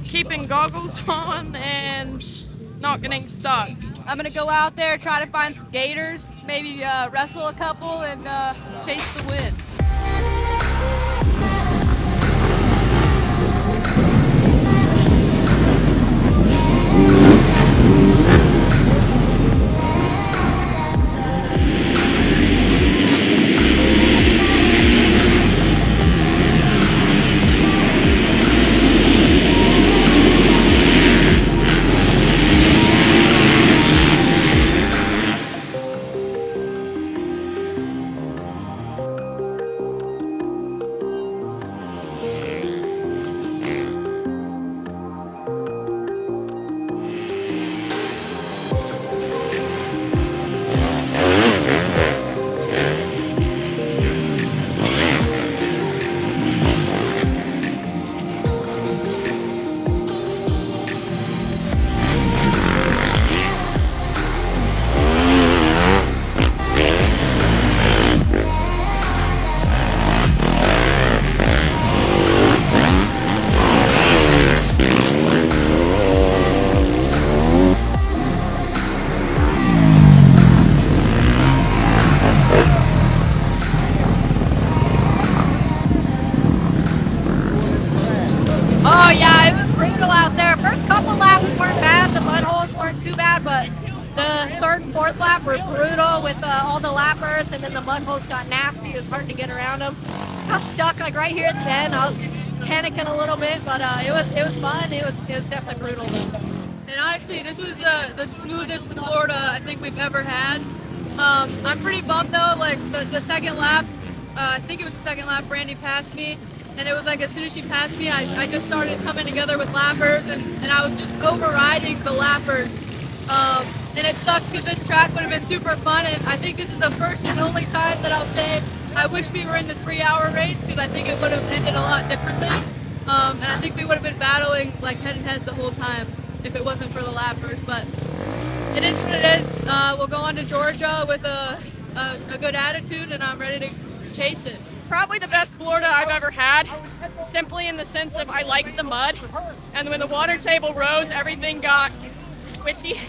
Keeping goggles on and not getting stuck. I'm gonna go out there, try to find some gators, maybe wrestle a couple, and chase the win. Oh yeah, it was brutal out there. First couple laps weren't bad, the mud holes weren't too bad, but the third and fourth lap were brutal with all the lappers, and then the mud holes got nasty. It was hard to get around them. I got stuck like right here at the end. I was panicking a little bit, but it was fun. It was definitely brutal though. And honestly, this was the smoothest Florida I think we've ever had. I'm pretty bummed though, like the second lap, I think it was the second lap, Brandy passed me. And it was like as soon as she passed me, I just started coming together with lappers, and I was just overriding the lappers. And it sucks because this track would have been super fun, and I think this is the first and only time that I'll say I wish we were in the 3-hour race, because I think it would have ended a lot differently. And I think we would have been battling like head and head the whole time if it wasn't for the lappers. But it is what it is. We'll go on to Georgia with a good attitude, and I'm ready to chase it. Probably the best Florida I've ever had, simply in the sense of I liked the mud, and when the water table rose, everything got squishy.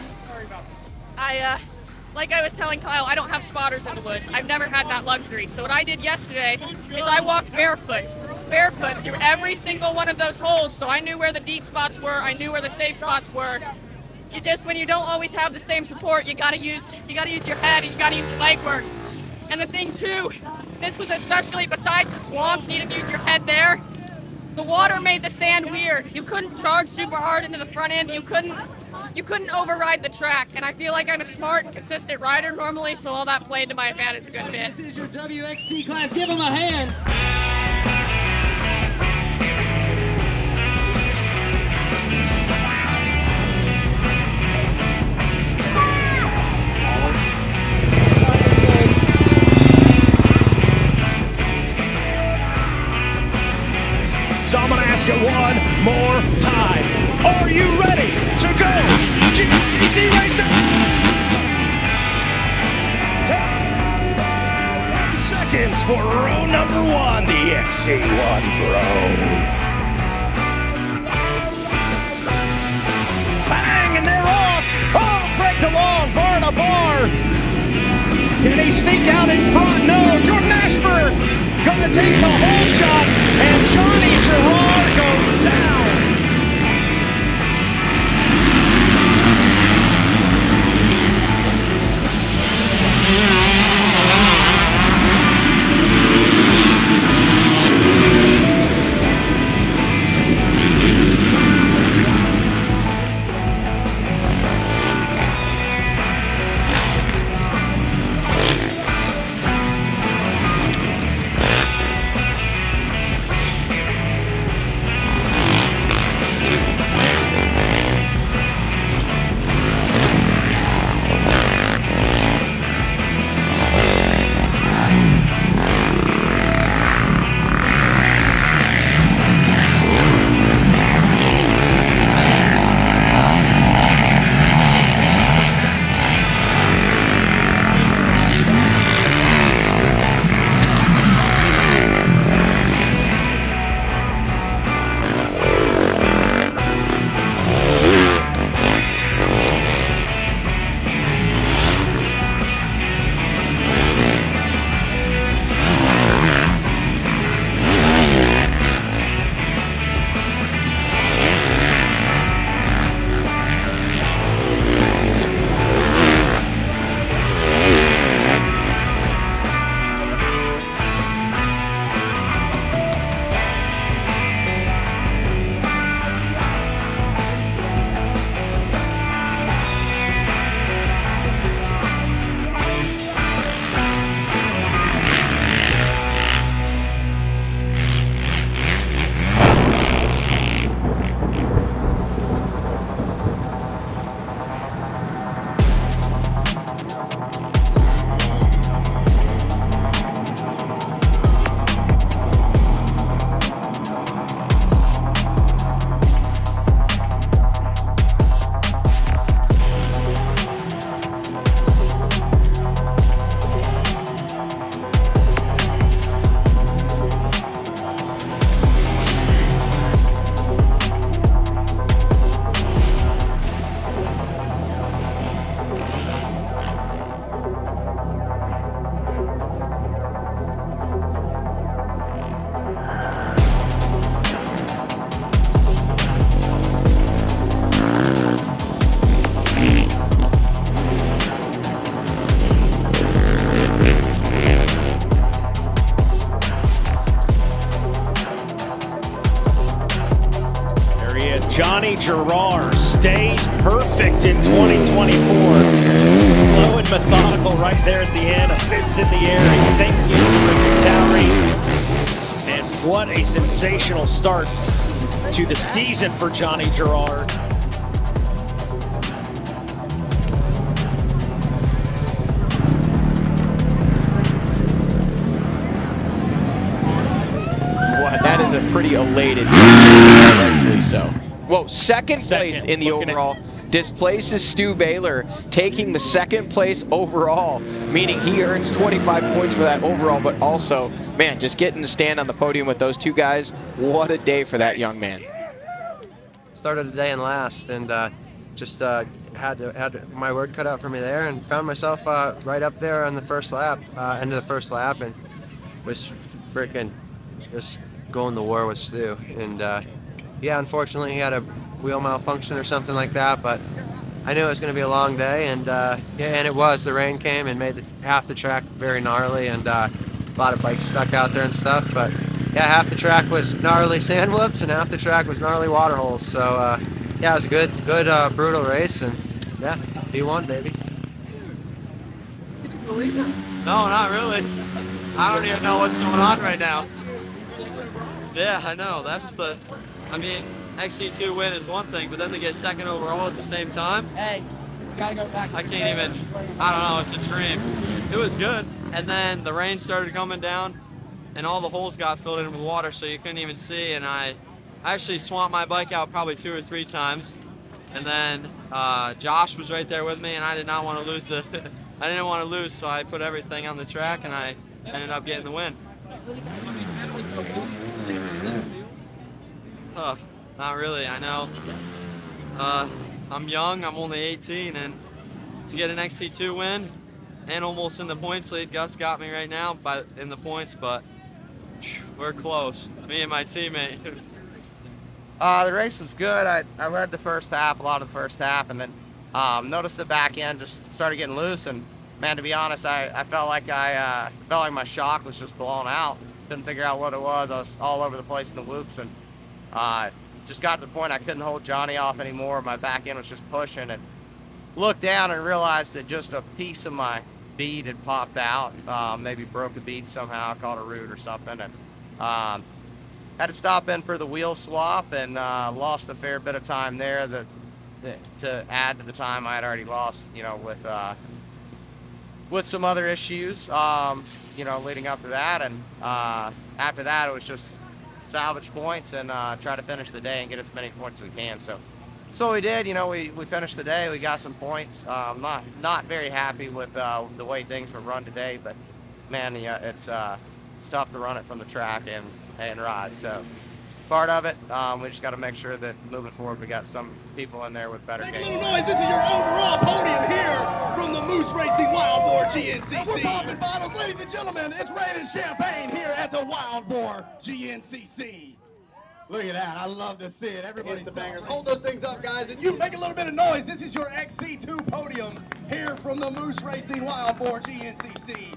Like I was telling Kyle, I don't have spotters in the woods. I've never had that luxury. So what I did yesterday is I walked barefoot through every single one of those holes, so I knew where the deep spots were, I knew where the safe spots were. You just, when you don't always have the same support, you gotta use your head, and you gotta use your leg work. And the thing too, this was especially besides the swamps, you need to use your head there. The water made the sand weird. You couldn't charge super hard into the front end. You couldn't override the track. And I feel like I'm a smart and consistent rider normally, so all that played to my advantage a good bit. This is your WXC class. Give them a hand. So I'm gonna ask it one more time. Are you ready to go? GNCC Racing! 10 seconds for row number 1, the XC1 Pro. Bang, and they're off! Oh, break the long, bar to bar! Can he sneak out in front? No, Jordan Ashburn gonna take the whole shot, and Johnny Gerard goes down. Johnny Gerard stays perfect in 2024. Slow and methodical right there at the end. A fist in the air. A thank you to Rick Towry. And what a sensational start to the season for Johnny Gerard. That is a pretty elated, rightfully so. Whoa, second place in the overall. Displaces Stu Baylor, taking the second place overall, meaning he earns 25 points for that overall, but also, man, just getting to stand on the podium with those two guys, what a day for that young man. Started the day in last, and just had my word cut out for me there, and found myself right up there on the first lap, end of the first lap, and was freaking just going to war with Stu. And yeah, unfortunately he had a wheel malfunction or something like that, but I knew it was going to be a long day, and yeah, and it was. The rain came and made half the track very gnarly, and a lot of bikes stuck out there and stuff, but yeah, half the track was gnarly sand whoops and half the track was gnarly water holes. So yeah, it was a good brutal race, and yeah, P1 baby. No, not really. I don't even know what's going on right now. Yeah, I know. I mean, XC2 win is one thing, but then to get second overall at the same time, Hey, gotta go back. I can't even, I don't know, it's a dream. It was good. And then the rain started coming down and all the holes got filled in with water, so you couldn't even see. And I actually swamped my bike out probably 2 or 3 times. And then Josh was right there with me, and I did not want to lose I didn't want to lose, so I put everything on the track and I ended up getting the win. Not really, I know. I'm young, I'm only 18, and to get an XC2 win and almost in the points lead, Gus got me right now in the points, but we're close, me and my teammate. The race was good. I led the first half, a lot of the first half, and then noticed the back end just started getting loose, and man, to be honest, I felt like my shock was just blown out. Couldn't figure out what it was. I was all over the place in the loops, and just got to the point I couldn't hold Johnny off anymore. My back end was just pushing, and looked down and realized that just a piece of my bead had popped out. Maybe broke a bead somehow, caught a root or something, and had to stop in for the wheel swap, and lost a fair bit of time there to add to the time I had already lost, you know, with some other issues, you know, leading up to that. And after that, it was just salvage points and try to finish the day and get as many points as we can. So we did. You know, we finished the day. We got some points. Not very happy with the way things were run today, but man, yeah, it's tough to run it from the track and ride. So part of it, we just got to make sure that moving forward, we got some people in there with better games. Make a little noise. This is your overall podium here from the Moose Racing Wild Boar GNCC. We're popping bottles, ladies and gentlemen. It's raining champagne here at the Wild Boar GNCC. Look at that. I love to see it. Everybody's the bangers. Hold those things up, guys, and you make a little bit of noise. This is your XC2 podium here from the Moose Racing Wild Boar GNCC.